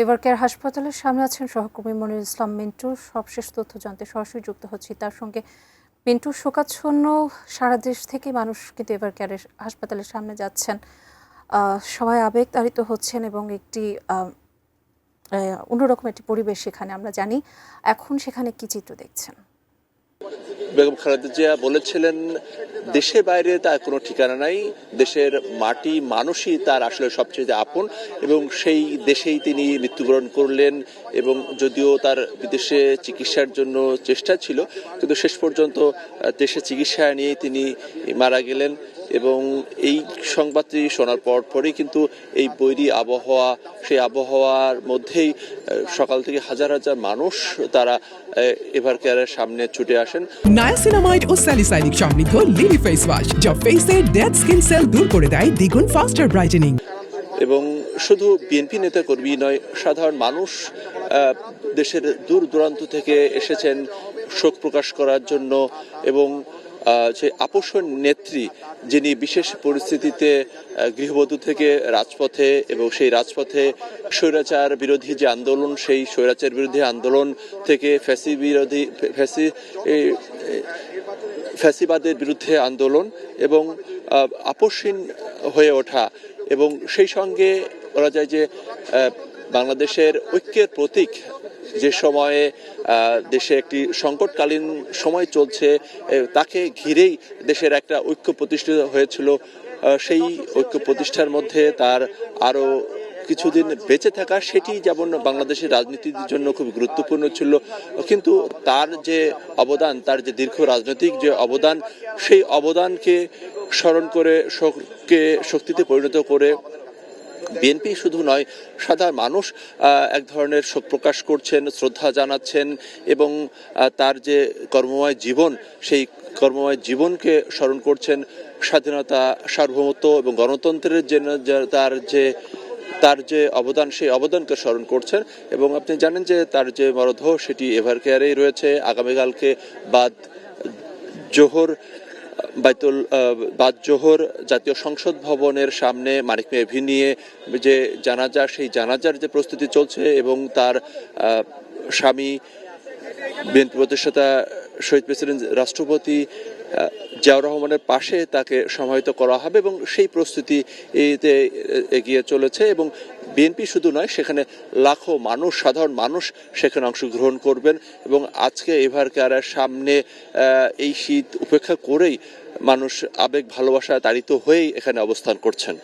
এভারকেয়ার হাসপাতালের সামনে আছেন সহকর্মী মনিরুল ইসলাম মিন্টু। সবশেষ তথ্য জানতে সরাসরি যুক্ত হচ্ছি তার সঙ্গে। মিন্টু, শোকাচ্ছন্ন সারা দেশ থেকে মানুষ কিন্তু এভারকেয়ারের হাসপাতালের সামনে যাচ্ছেন, সবাই আবেগতাড়িত হচ্ছেন এবং একটি অন্যরকম একটি পরিবেশ সেখানে আমরা জানি। এখন সেখানে কি চিত্র দেখছেন? বেগম খালেদা জিয়া বলেছিলেন, দেশে বাইরে তার কোনো ঠিকানা নাই, দেশের মাটি মানুষই তার আসলে সবচেয়ে আপন, এবং সেই দেশেই তিনি মৃত্যুবরণ করলেন। এবং যদিও তার বিদেশে চিকিৎসার জন্য চেষ্টা ছিল, কিন্তু শেষ পর্যন্ত দেশে চিকিৎসা নিয়ে তিনি মারা গেলেন। এবং এই সংবাদটি শোনার পরই কিন্তু এই বৈরী আবহাওয়া, সেই আবহাওয়ার মধ্যেই সকাল থেকে হাজার হাজার মানুষ তারা এভারকেয়ারের সামনে ছুটে আসেন। নায়াসিনামাইড ও স্যালিসাইলিক সমৃদ্ধ লিলি ফেস ওয়াশ, যা ফেসের ডেড স্কিন সেল দূর করে দেয় দ্বিগুণ ফাস্টার ব্রাইটেনিং। এবং শুধু বিএনপি নেতাকর্মী নয়, সাধারণ মানুষ দেশের দূর দূরান্ত থেকে এসেছেন শোক প্রকাশ করার জন্য। এবং যে আপসর নেত্রী, যিনি বিশেষ পরিস্থিতিতে গৃহবধূ থেকে রাজপথে, এবং সেই রাজপথে স্বৈরাচার বিরোধী যে আন্দোলন, সেই স্বৈরাচার বিরোধী আন্দোলন থেকে ফ্যাসিবাদের বিরুদ্ধে আন্দোলন এবং আপসহীন হয়ে ওঠা, এবং সেই সঙ্গে বলা যায় যে বাংলাদেশের ঐক্যের প্রতীক। যে সময়ে দেশে একটি সংকটকালীন সময় চলছে, তাকে ঘিরেই দেশের একটা ঐক্য প্রতিষ্ঠিত হয়েছিল। সেই ঐক্য প্রতিষ্ঠার মধ্যে তার আরও কিছুদিন বেঁচে থাকা, সেটি যেমন বাংলাদেশের রাজনীতির জন্য খুব গুরুত্বপূর্ণ ছিল, কিন্তু তার যে অবদান, তার যে দীর্ঘ রাজনৈতিক যে অবদান, সেই অবদানকে স্মরণ করে শক্তিতে পরিণত করে বিএনপি শুধু নয়, সাধারণ মানুষ এক ধরনের শোক প্রকাশ করছেন, শ্রদ্ধা জানাচ্ছেন, এবং তার যে কর্মময় জীবন, সেই কর্মময় জীবনকে স্মরণ করছেন। স্বাধীনতা, সার্বভৌমত্ব এবং গণতন্ত্রের জন্য তার যে অবদান, সেই অবদানকে স্মরণ করছেন। এবং আপনি জানেন যে তার যে মরদেহ, সেটি এভারকেয়ারেই রয়েছে। আগামীকালকে বাদ জোহর জাতীয় সংসদ ভবনের সামনে মানিক মিয়া এভিনিউয়ে যে জানাজা, সেই জানাজার যে প্রস্তুতি চলছে, এবং তার স্বামী বিএনপি প্রতিষ্ঠাতা শহীদ প্রেসিডেন্ট রাষ্ট্রপতি জিয়াউর রহমানের পাশে তাকে সমাহিত করা হবে, এবং সেই প্রস্তুতি এগিয়ে চলেছে। এবং বিএনপি শুধু নয়, সেখানে লাখো মানুষ, সাধারণ মানুষ সেখানে অংশগ্রহণ করবেন। এবং আজকে এভারকেয়ারের সামনে এই শীত উপেক্ষা করেই মানুষ আবেগ ভালোবাসায় তাড়িত হয়েই এখানে অবস্থান করছেন।